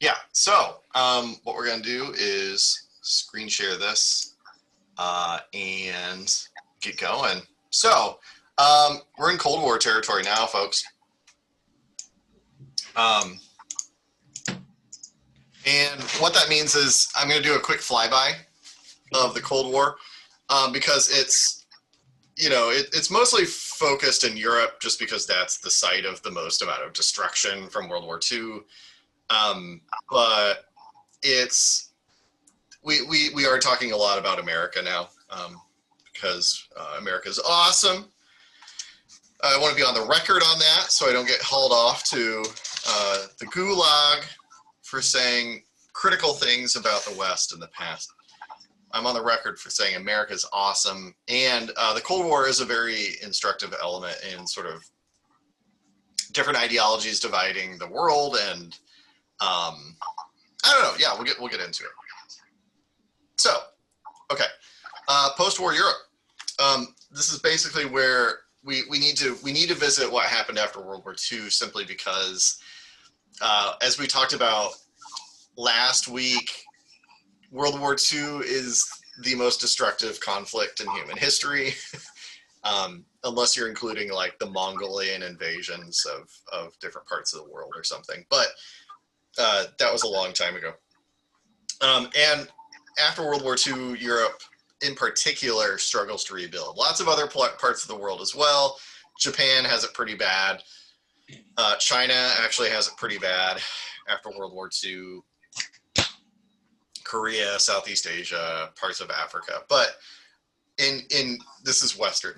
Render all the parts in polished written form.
Yeah, so what we're going to do is screen share this and get going. So we're in Cold War territory now, folks. Um, and what that means is I'm going to do a quick flyby of the Cold War because it's mostly focused in Europe just because that's the site of the most amount of destruction from World War II. But it's we are talking a lot about America now because America is awesome. I want to be on the record on that so I don't get hauled off to the gulag for saying critical things about the West in the past. I'm on the record for saying America is awesome, and the Cold War is a very instructive element in sort of different ideologies dividing the world, and I don't know. Yeah, we'll get into it. So, okay, post-war Europe. This is basically where we need to visit what happened after World War II, simply because, as we talked about last week, World War II is the most destructive conflict in human history, unless you're including like the Mongolian invasions of different parts of the world or something. But that was a long time ago. And after World War II, Europe in particular struggles to rebuild. Lots of other parts of the world as well. Japan has it pretty bad. China actually has it pretty bad after World War II. Korea, Southeast Asia, parts of Africa. But in this is Western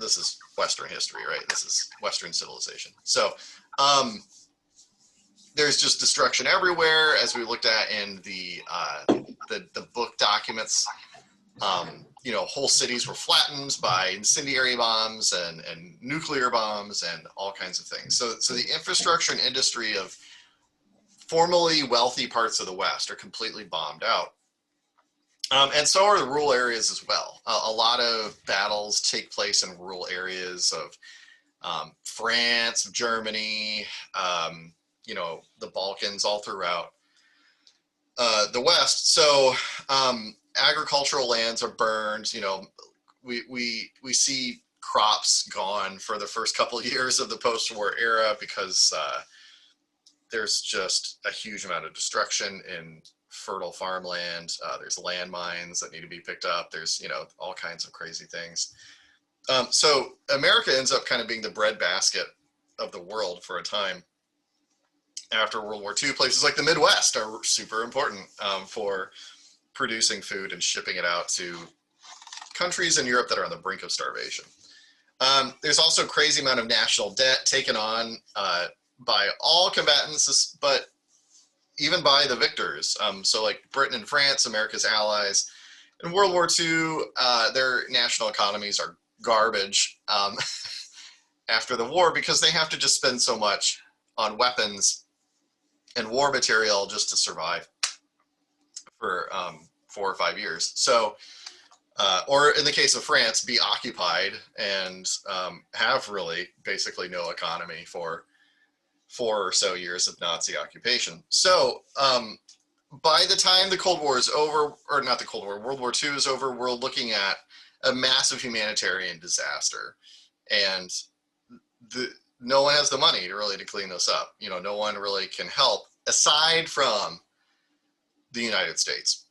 history, right? This is Western civilization. So there's just destruction everywhere, as we looked at in the book documents. Whole cities were flattened by incendiary bombs and nuclear bombs and all kinds of things. So the infrastructure and industry of formerly wealthy parts of the West are completely bombed out. And so are the rural areas as well. A lot of battles take place in rural areas of France, Germany, the Balkans, all throughout the West. So agricultural lands are burned. We see crops gone for the first couple of years of the post-war era because there's just a huge amount of destruction in fertile farmland. There's landmines that need to be picked up. There's all kinds of crazy things. So America ends up kind of being the breadbasket of the world for a time. After World War II, places like the Midwest are super important for producing food and shipping it out to countries in Europe that are on the brink of starvation. There's also a crazy amount of national debt taken on by all combatants, but even by the victors. So like Britain and France, America's allies. In World War II, their national economies are garbage after the war because they have to just spend so much on weapons and war material just to survive for 4 or 5 years. So, or in the case of France, be occupied and have really basically no economy for 4 or so years of Nazi occupation. So by the time the Cold War is over, or not the Cold War, World War II is over, we're looking at a massive humanitarian disaster. And no one has the money to clean this up. No one really can help aside from the United States.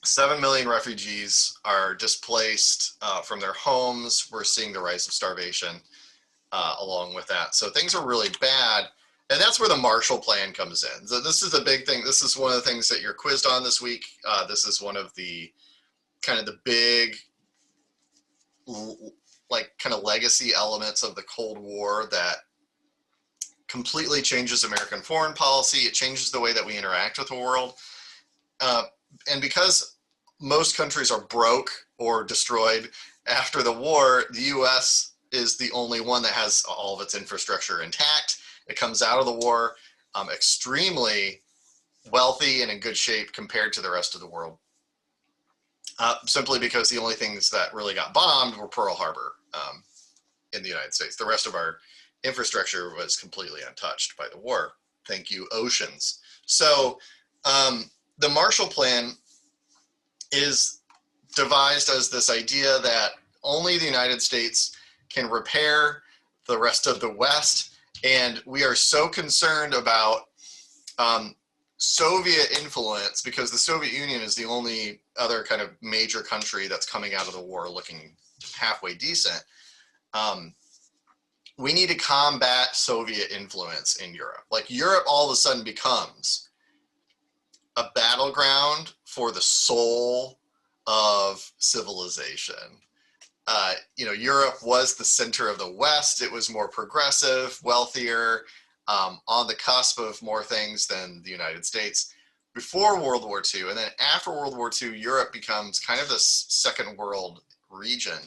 7 million refugees are displaced from their homes. We're seeing the rise of starvation along with that. So things are really bad. And that's where the Marshall Plan comes in. So this is a big thing. This is one of the things that you're quizzed on this week. This is one of the kind of the big kind of legacy elements of the Cold War that completely changes American foreign policy. It changes the way that we interact with the world. And because most countries are broke or destroyed after the war, the U.S. is the only one that has all of its infrastructure intact. It comes out of the war extremely wealthy and in good shape compared to the rest of the world. Simply because the only things that really got bombed were Pearl Harbor in the United States. The rest of our infrastructure was completely untouched by the war. Thank you, oceans. So The Marshall Plan is devised as this idea that only the United States can repair the rest of the West, and we are so concerned about Soviet influence because the Soviet Union is the only other kind of major country that's coming out of the war looking halfway decent. We need to combat Soviet influence in Europe. Like Europe all of a sudden becomes a battleground for the soul of civilization. Europe was the center of the West. It was more progressive, wealthier, on the cusp of more things than the United States before World War II. And then after World War II, Europe becomes kind of this second world region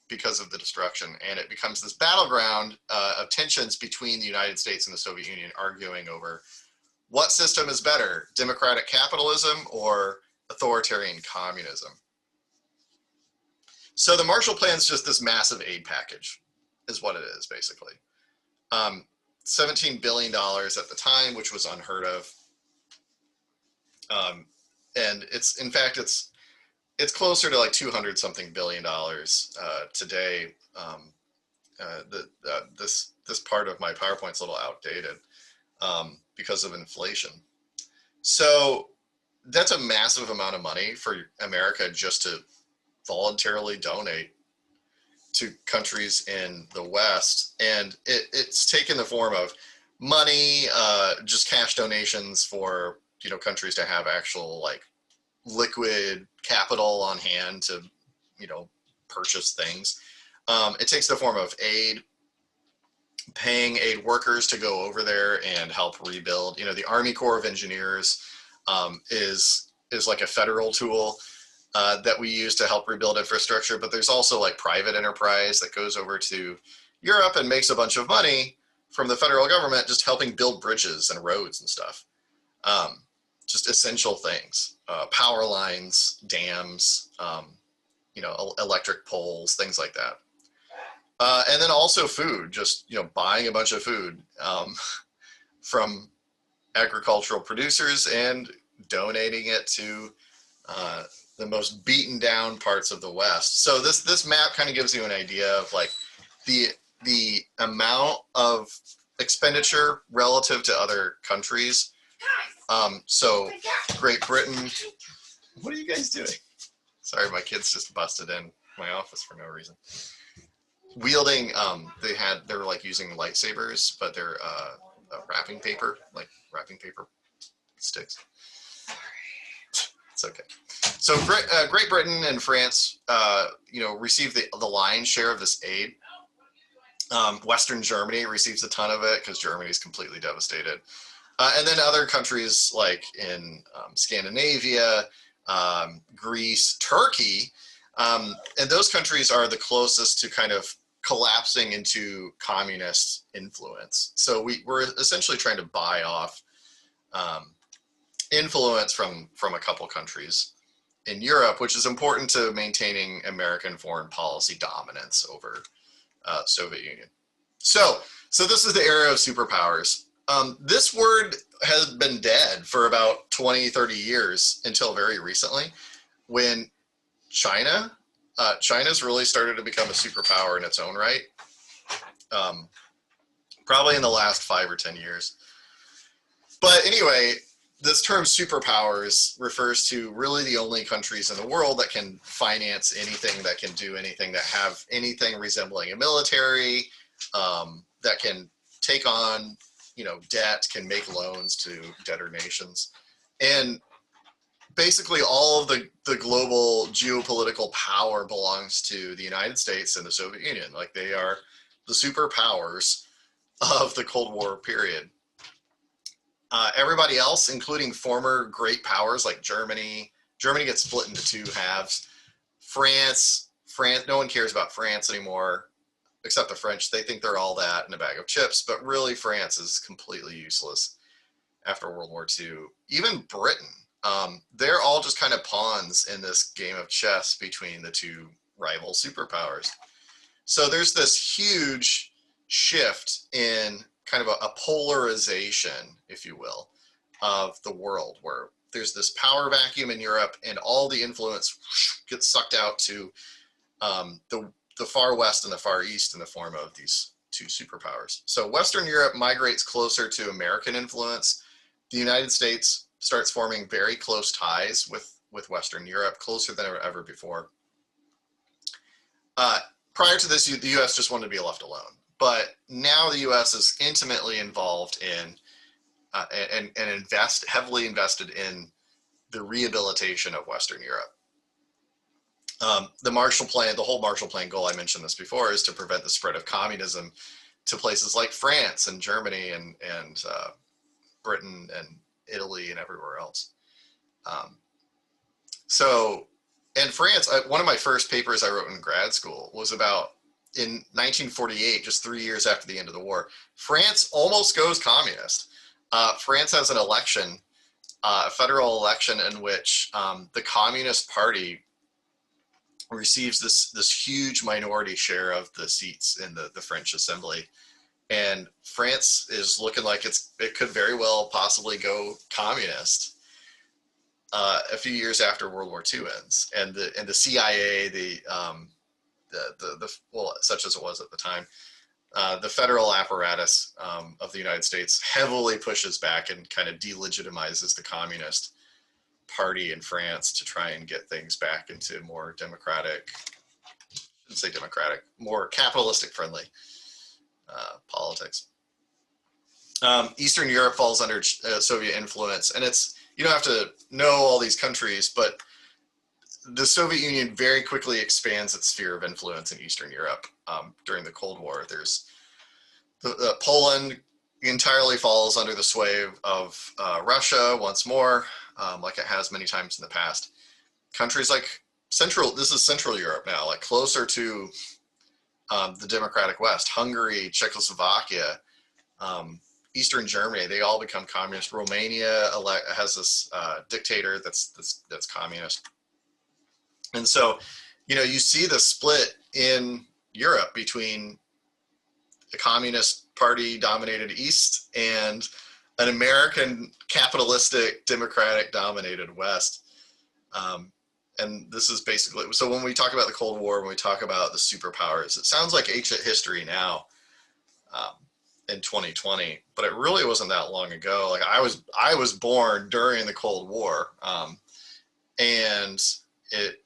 because of the destruction. And it becomes this battleground of tensions between the United States and the Soviet Union, arguing over what system is better, democratic capitalism or authoritarian communism. So the Marshall Plan is just this massive aid package, is what it is, basically. $17 billion at the time, which was unheard of. And it's, in fact, it's closer to like 200 something billion dollars today. This part of my PowerPoint's a little outdated because of inflation. So that's a massive amount of money for America just to voluntarily donate to countries in the West. And it's taken the form of money, just cash donations for, countries to have actual like liquid capital on hand to, purchase things. It takes the form of aid, paying aid workers to go over there and help rebuild. The Army Corps of Engineers is like a federal tool that we use to help rebuild infrastructure, but there's also like private enterprise that goes over to Europe and makes a bunch of money from the federal government just helping build bridges and roads and stuff. Just essential things, power lines, dams, electric poles, things like that. And then also food, just, buying a bunch of food from agricultural producers and donating it to the most beaten down parts of the West. So this map kind of gives you an idea of like the amount of expenditure relative to other countries. So Great Britain, what are you guys doing? Sorry, my kids just busted in my office for no reason. Wielding, they were like using lightsabers, but they're wrapping paper sticks. It's okay. So Great Britain and France, received the lion's share of this aid. Western Germany receives a ton of it because Germany is completely devastated. And then other countries like in Scandinavia, Greece, Turkey, and those countries are the closest to kind of collapsing into communist influence. So we're essentially trying to buy off influence from a couple countries in Europe, which is important to maintaining American foreign policy dominance over Soviet Union. So this is the era of superpowers. This word has been dead for about 20, 30 years until very recently when China's really started to become a superpower in its own right. Probably in the last 5 or 10 years. But anyway, this term superpowers refers to really the only countries in the world that can finance anything, that can do anything, that have anything resembling a military, that can take on, debt, can make loans to debtor nations. And basically all of the global geopolitical power belongs to the United States and the Soviet Union. Like they are the superpowers of the Cold War period. Everybody else, including former great powers like Germany gets split into two halves. France, no one cares about France anymore, except the French. They think they're all that in a bag of chips, but really France is completely useless after World War II. Even Britain, they're all just kind of pawns in this game of chess between the two rival superpowers. So there's this huge shift in kind of a polarization, if you will, of the world, where there's this power vacuum in Europe, and all the influence gets sucked out to the far west and the far east in the form of these two superpowers. So Western Europe migrates closer to American influence. The United States starts forming very close ties with Western Europe, closer than ever before. Prior to this, the U.S. just wanted to be left alone. But now the U.S. is intimately involved in and heavily invested in the rehabilitation of Western Europe. The Marshall Plan, the whole Marshall Plan goal, I mentioned this before, is to prevent the spread of communism to places like France and Germany and Britain and Italy and everywhere else. And France, one of my first papers I wrote in grad school was about, in 1948, just 3 years after the end of the war, France almost goes communist. France has an election, a federal election, in which the Communist Party receives this huge minority share of the seats in the French Assembly. And France is looking like it could very well possibly go communist a few years after World War II ends, and the CIA, well, such as it was at the time, the federal apparatus of the United States heavily pushes back and kind of delegitimizes the Communist Party in France to try and get things back into more democratic, I shouldn't say democratic, more capitalistic friendly politics. Eastern Europe falls under Soviet influence, and you don't have to know all these countries, but the Soviet Union very quickly expands its sphere of influence in Eastern Europe during the Cold War. There's Poland entirely falls under the sway of Russia once more, like it has many times in the past. Countries like this is Central Europe now, like closer to the democratic West, Hungary, Czechoslovakia, Eastern Germany, they all become communist. Romania has this dictator that's communist. And so, you see the split in Europe between a communist party dominated East and an American capitalistic democratic dominated West. And this is basically, so when we talk about the Cold War, when we talk about the superpowers, it sounds like ancient history now in 2020, but it really wasn't that long ago. Like I was born during the Cold War, and it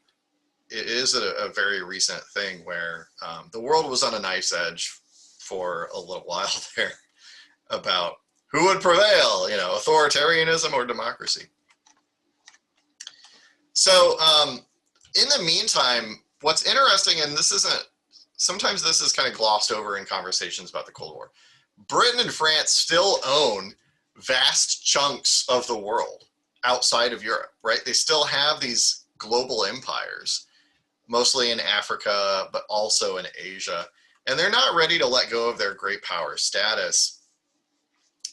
is a very recent thing where the world was on a knife's edge for a little while there about who would prevail, authoritarianism or democracy. So in the meantime, what's interesting, and sometimes this is kind of glossed over in conversations about the Cold War, Britain and France still own vast chunks of the world outside of Europe, right? They still have these global empires, mostly in Africa, but also in Asia. And they're not ready to let go of their great power status.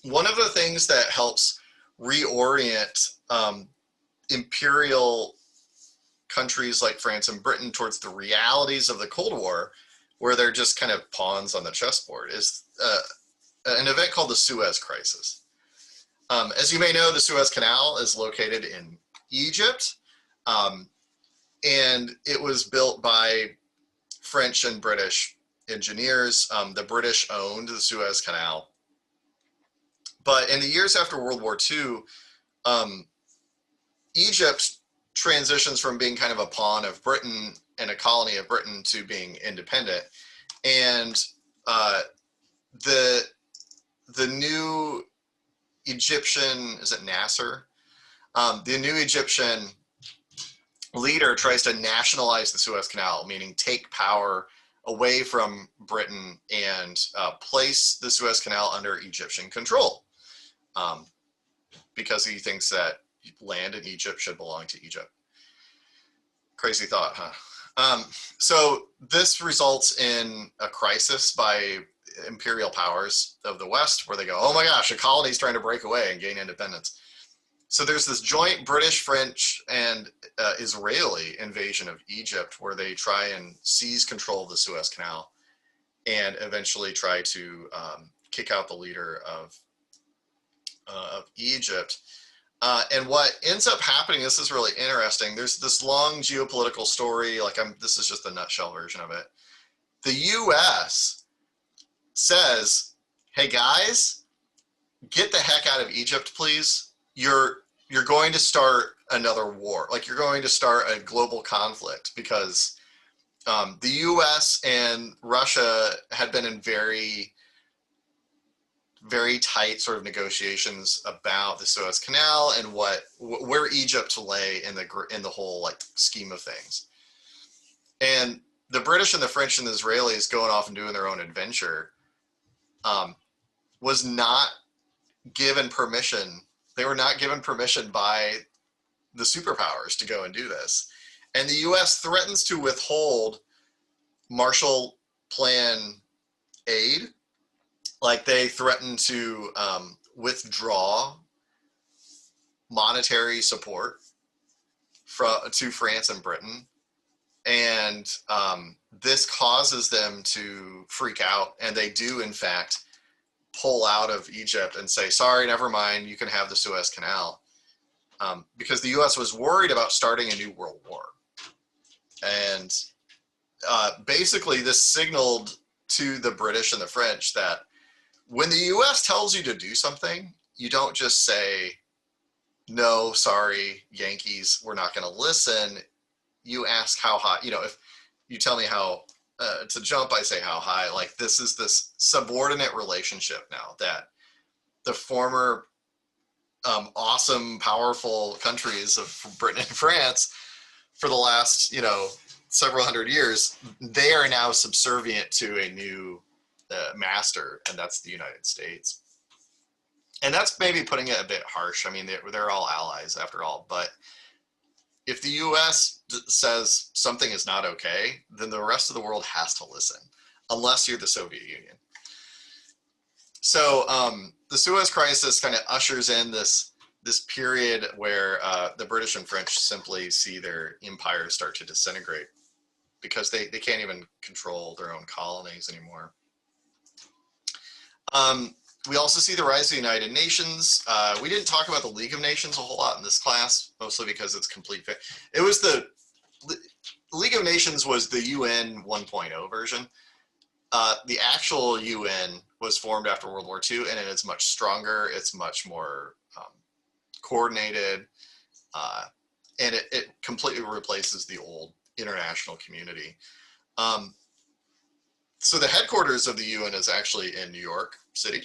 One of the things that helps reorient imperial countries like France and Britain towards the realities of the Cold War, where they're just kind of pawns on the chessboard, is an event called the Suez Crisis. As you may know, the Suez Canal is located in Egypt, and it was built by French and British engineers. The British owned the Suez Canal. But in the years after World War II, Egypt transitions from being kind of a pawn of Britain and a colony of Britain to being independent. And the new Egyptian, is it Nasser? The new Egyptian leader tries to nationalize the Suez Canal, meaning take power away from Britain and place the Suez Canal under Egyptian control, because he thinks that land in Egypt should belong to Egypt. Crazy thought, huh? So this results in a crisis by imperial powers of the West, where they go, oh my gosh, a colony's trying to break away and gain independence. So there's this joint British, French, and Israeli invasion of Egypt, where they try and seize control of the Suez Canal and eventually try to kick out the leader of of Egypt. And what ends up happening, this is really interesting. There's this long geopolitical story. This is just a nutshell version of it. The U.S. says, "Hey guys, get the heck out of Egypt, please. You're going to start another war. Like, you're going to start a global conflict because the U.S. and Russia had been in very, very tight sort of negotiations about the Suez Canal and where Egypt lay in the whole like scheme of things. And the British and the French and the Israelis going off and doing their own adventure was not given permission. They were not given permission by the superpowers to go and do this. And the U.S. threatens to withhold Marshall Plan aid. Like, they threaten to withdraw monetary support to France and Britain. And this causes them to freak out. And they do, in fact, pull out of Egypt and say, sorry, never mind, you can have the Suez Canal. Because the U.S. was worried about starting a new world war. And basically this signaled to the British and the French that when the U.S. tells you to do something, you don't just say, no, sorry, Yankees, we're not going to listen. You ask how high, if you tell me how to jump, I say how high. Like, this is this subordinate relationship now that the former awesome, powerful countries of Britain and France for the last, several hundred years, they are now subservient to a new master, and that's the United States. And that's maybe putting it a bit harsh. I mean, they're all allies after all, but if the U.S. says something is not okay, then the rest of the world has to listen, unless you're the Soviet Union. So the Suez Crisis kind of ushers in this period where the British and French simply see their empires start to disintegrate because they can't even control their own colonies anymore. We also see the rise of the United Nations. We didn't talk about the League of Nations a whole lot in this class, mostly because it's complete. It was the League of Nations was the UN 1.0 version. The actual UN was formed after World War II, and it is much stronger. It's much more coordinated, and it completely replaces the old international community. So the headquarters of the UN is actually in New York City.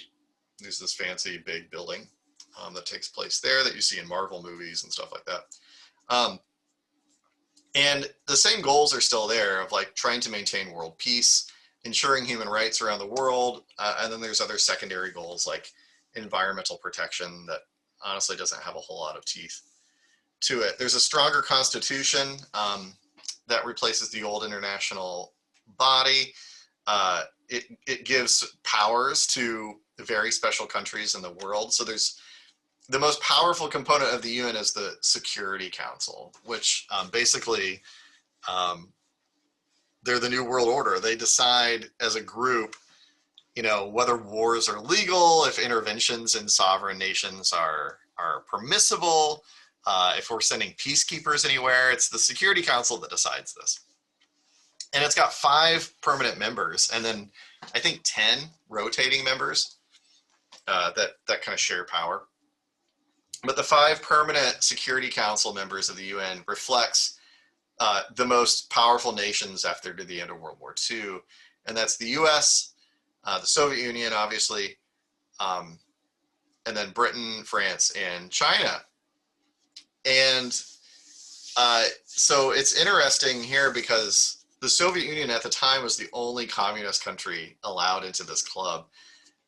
There's this fancy big building that takes place there that you see in Marvel movies and stuff like that. And the same goals are still there of like trying to maintain world peace, ensuring human rights around the world. And then there's other secondary goals like environmental protection that honestly doesn't have a whole lot of teeth to it. There's a stronger constitution that replaces the old international body. It gives powers to very special countries in the world. So there's the most powerful component of the UN is the Security Council, which basically they're the new world order. They decide as a group, whether wars are legal, if interventions in sovereign nations are permissible, if we're sending peacekeepers anywhere. It's the Security Council that decides this. And it's got 5 permanent members and then I think 10 rotating members that kind of share power. But the 5 permanent Security Council members of the UN reflects the most powerful nations after the end of World War II. And that's the US, the Soviet Union, obviously, and then Britain, France, and China. And so it's interesting here because the Soviet Union at the time was the only communist country allowed into this club.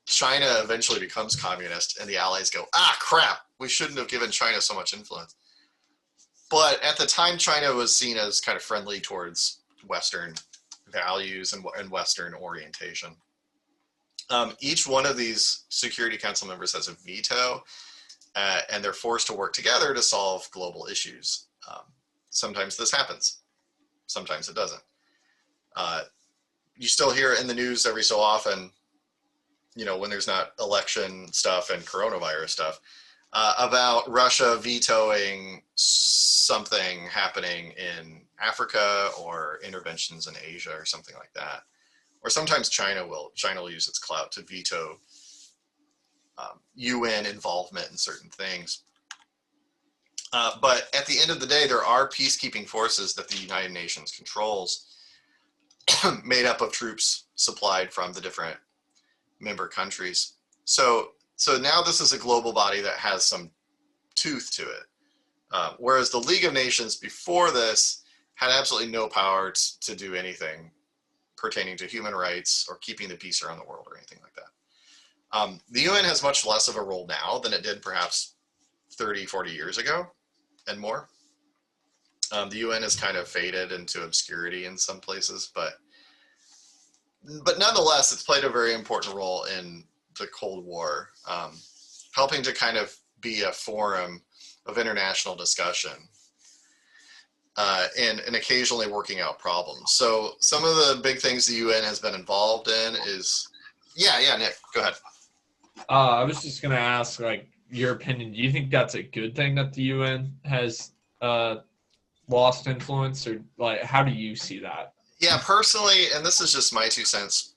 China eventually becomes communist, and the Allies go, crap, we shouldn't have given China so much influence. But at the time, China was seen as kind of friendly towards Western values and Western orientation. Each one of these Security Council members has a veto, and they're forced to work together to solve global issues. Sometimes this happens. Sometimes it doesn't. You still hear it in the news every so often, when there's not election stuff and coronavirus stuff, about Russia vetoing something happening in Africa or interventions in Asia or something like that. Or sometimes China will use its clout to veto UN involvement in certain things. But at the end of the day, there are peacekeeping forces that the United Nations controls, made up of troops supplied from the different member countries. So now this is a global body that has some tooth to it. Whereas the League of Nations before this had absolutely no power to do anything pertaining to human rights or keeping the peace around the world or anything like that. The UN has much less of a role now than it did perhaps 30, 40 years ago and more. The UN has kind of faded into obscurity in some places, but nonetheless, it's played a very important role in the Cold War, helping to kind of be a forum of international discussion and occasionally working out problems. So some of the big things the UN has been involved in is, yeah, Nick, go ahead. I was just going to ask, like, your opinion. Do you think that's a good thing that the UN has lost influence, or like, how do you see that? Yeah, personally, and this is just my 2 cents,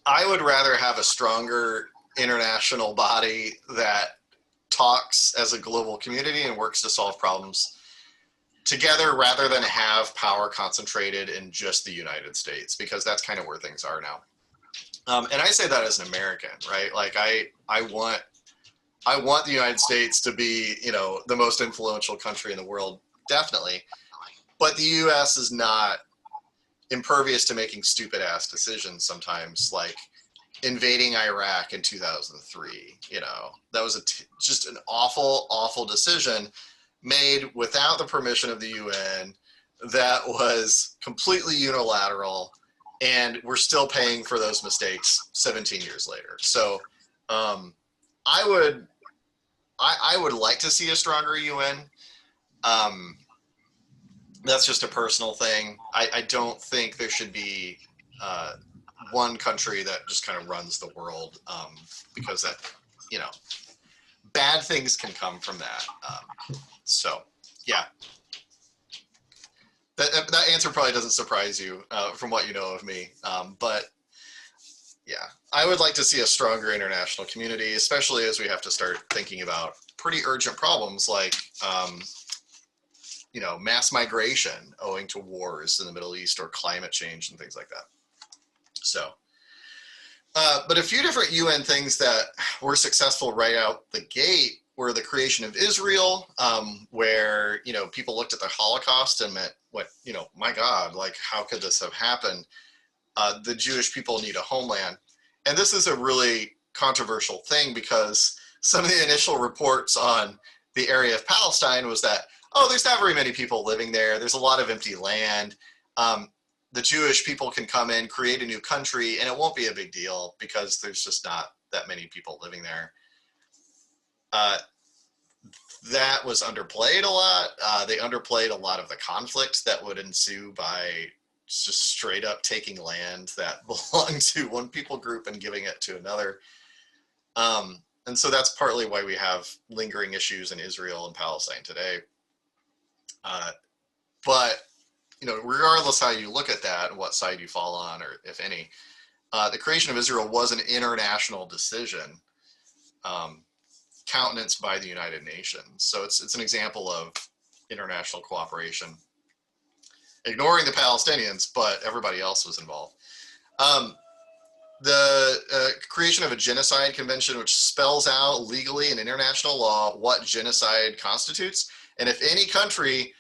I would rather have a stronger international body that talks as a global community and works to solve problems together rather than have power concentrated in just the United States, because that's kind of where things are now. And I say that as an American, right? Like I want the United States to be, the most influential country in the world, definitely. But the US is not impervious to making stupid ass decisions sometimes, like invading Iraq in 2003. That was just an awful decision made without the permission of the UN, that was completely unilateral, and we're still paying for those mistakes 17 years later. So I would like to see a stronger UN. That's just a personal thing. I don't think there should be one country that just kind of runs the world, because that, bad things can come from that. So, yeah. That answer probably doesn't surprise you from what you know of me. But, yeah, I would like to see a stronger international community, especially as we have to start thinking about pretty urgent problems like mass migration owing to wars in the Middle East or climate change and things like that. So, but a few different UN things that were successful right out the gate were the creation of Israel, where, people looked at the Holocaust and meant, my God, like, how could this have happened? The Jewish people need a homeland. And this is a really controversial thing, because some of the initial reports on the area of Palestine was that, there's not very many people living there. There's a lot of empty land. The Jewish people can come in, create a new country, and it won't be a big deal because there's just not that many people living there. That was underplayed a lot. They underplayed a lot of the conflict that would ensue by just straight up taking land that belonged to one people group and giving it to another. And so that's partly why we have lingering issues in Israel and Palestine today. But, regardless how you look at that and what side you fall on, or if any, the creation of Israel was an international decision, countenanced by the United Nations. So it's an example of international cooperation, ignoring the Palestinians, but everybody else was involved. The creation of a genocide convention, which spells out legally in international law what genocide constitutes. And if any country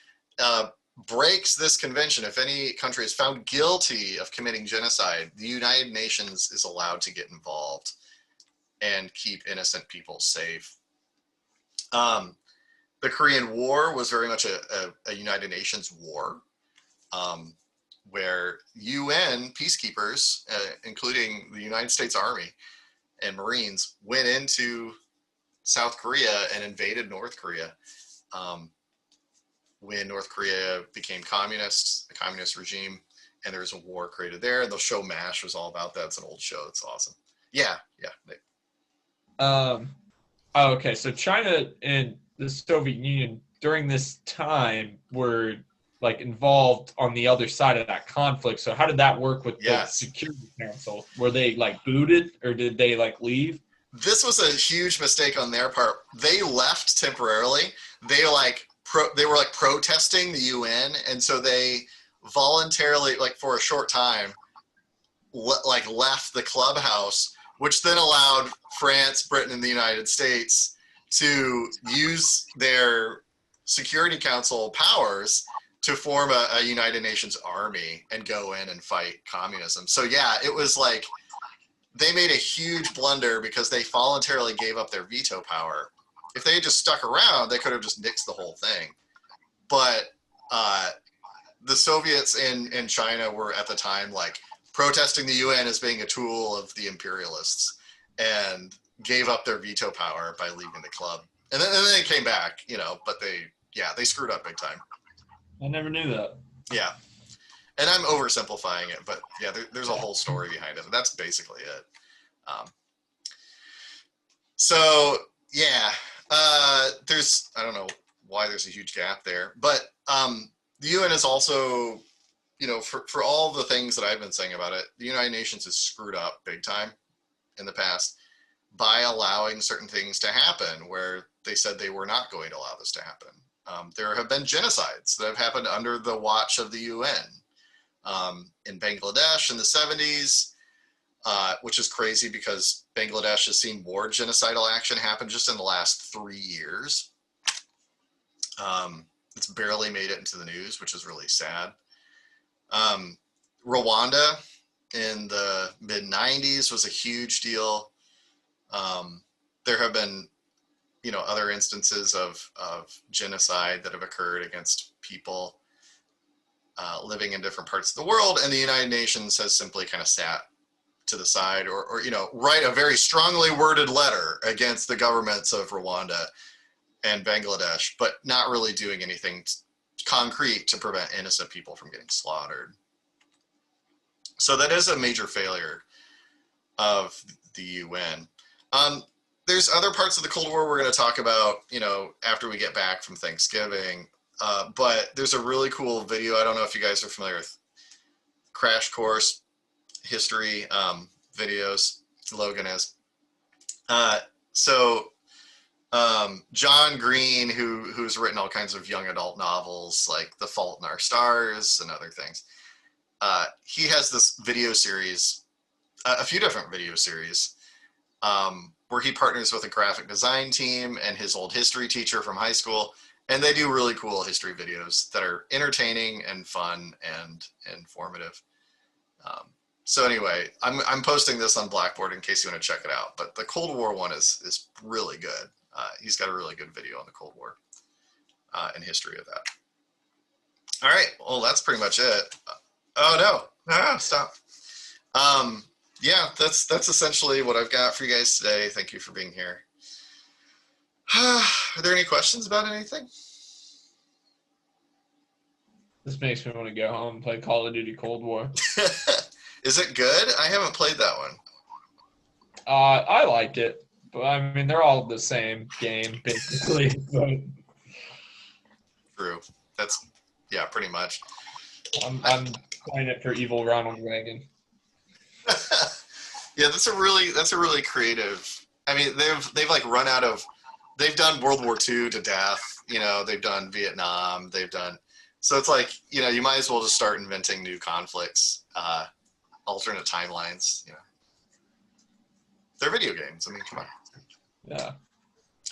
breaks this convention, if any country is found guilty of committing genocide, the United Nations is allowed to get involved and keep innocent people safe. The Korean War was very much a United Nations war, where UN peacekeepers, including the United States Army and Marines, went into South Korea and invaded North Korea. When North Korea became communist, a communist regime, and there was a war created there. And the show MASH was all about that. It's an old show. It's awesome. Yeah, yeah. Oh, okay, so China and the Soviet Union during this time were like involved on the other side of that conflict. So how did that work with the Yes. Security Council? Were they like booted or did they like leave? This was a huge mistake on their part. They left temporarily. They they were like protesting the UN, and so they voluntarily, like for a short time, left the clubhouse, which then allowed France, Britain, and the United States to use their Security Council powers to form a United Nations army and go in and fight communism. So yeah, it was like they made a huge blunder because they voluntarily gave up their veto power. If they had just stuck around, they could have just nixed the whole thing. But the Soviets in China were at the time like protesting the UN as being a tool of the imperialists and gave up their veto power by leaving the club. And then they came back, but they screwed up big time. I never knew that. Yeah. And I'm oversimplifying it, but yeah, there's a whole story behind it. That's basically it. So yeah, there's, I don't know why there's a huge gap there, but the UN is also, for all the things that I've been saying about it, the United Nations has screwed up big time in the past by allowing certain things to happen where they said they were not going to allow this to happen. There have been genocides that have happened under the watch of the UN. In Bangladesh in the 70s, which is crazy because Bangladesh has seen more genocidal action happen just in the last 3 years. It's barely made it into the news, which is really sad. Rwanda in the mid-90s was a huge deal. There have been, other instances of genocide that have occurred against people living in different parts of the world, and the United Nations has simply kind of sat to the side or write a very strongly worded letter against the governments of Rwanda and Bangladesh, but not really doing anything concrete to prevent innocent people from getting slaughtered. So that is a major failure of the UN. There's other parts of the Cold War we're going to talk about, after we get back from Thanksgiving. But there's a really cool video. I don't know if you guys are familiar with Crash Course history videos. Logan is. John Green, who's written all kinds of young adult novels like The Fault in Our Stars and other things, he has this video series, a few different video series, where he partners with a graphic design team and his old history teacher from high school, and they do really cool history videos that are entertaining and fun and informative. So anyway, I'm posting this on Blackboard in case you want to check it out. But the Cold War one is really good. He's got a really good video on the Cold War and history of that. All right, well, that's pretty much it. Oh, no, stop. Yeah, that's essentially what I've got for you guys today. Thank you for being here. Are there any questions about anything? This makes me want to go home and play Call of Duty Cold War. Is it good? I haven't played that one. I like it, but I mean they're all the same game basically. But true. That's pretty much. I'm playing it for evil Ronald Reagan. Yeah, that's a really creative. I mean, they've like run out of. They've done World War II to death. They've done Vietnam. They've done. So it's like you might as well just start inventing new conflicts, alternate timelines. They're video games. I mean, come on. Yeah.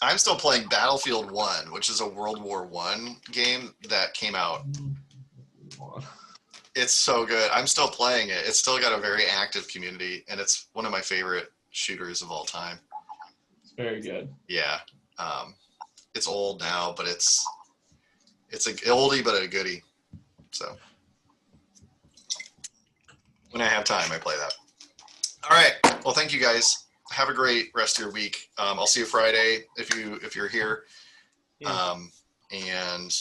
I'm still playing Battlefield 1, which is a World War I game that came out. It's so good. I'm still playing it. It's still got a very active community, and it's one of my favorite shooters of all time. It's very good. Yeah. It's old now, but it's an oldie but a goodie. So when I have time, I play that. All right. Well, thank you guys. Have a great rest of your week. I'll see you Friday if you're here. Yeah. And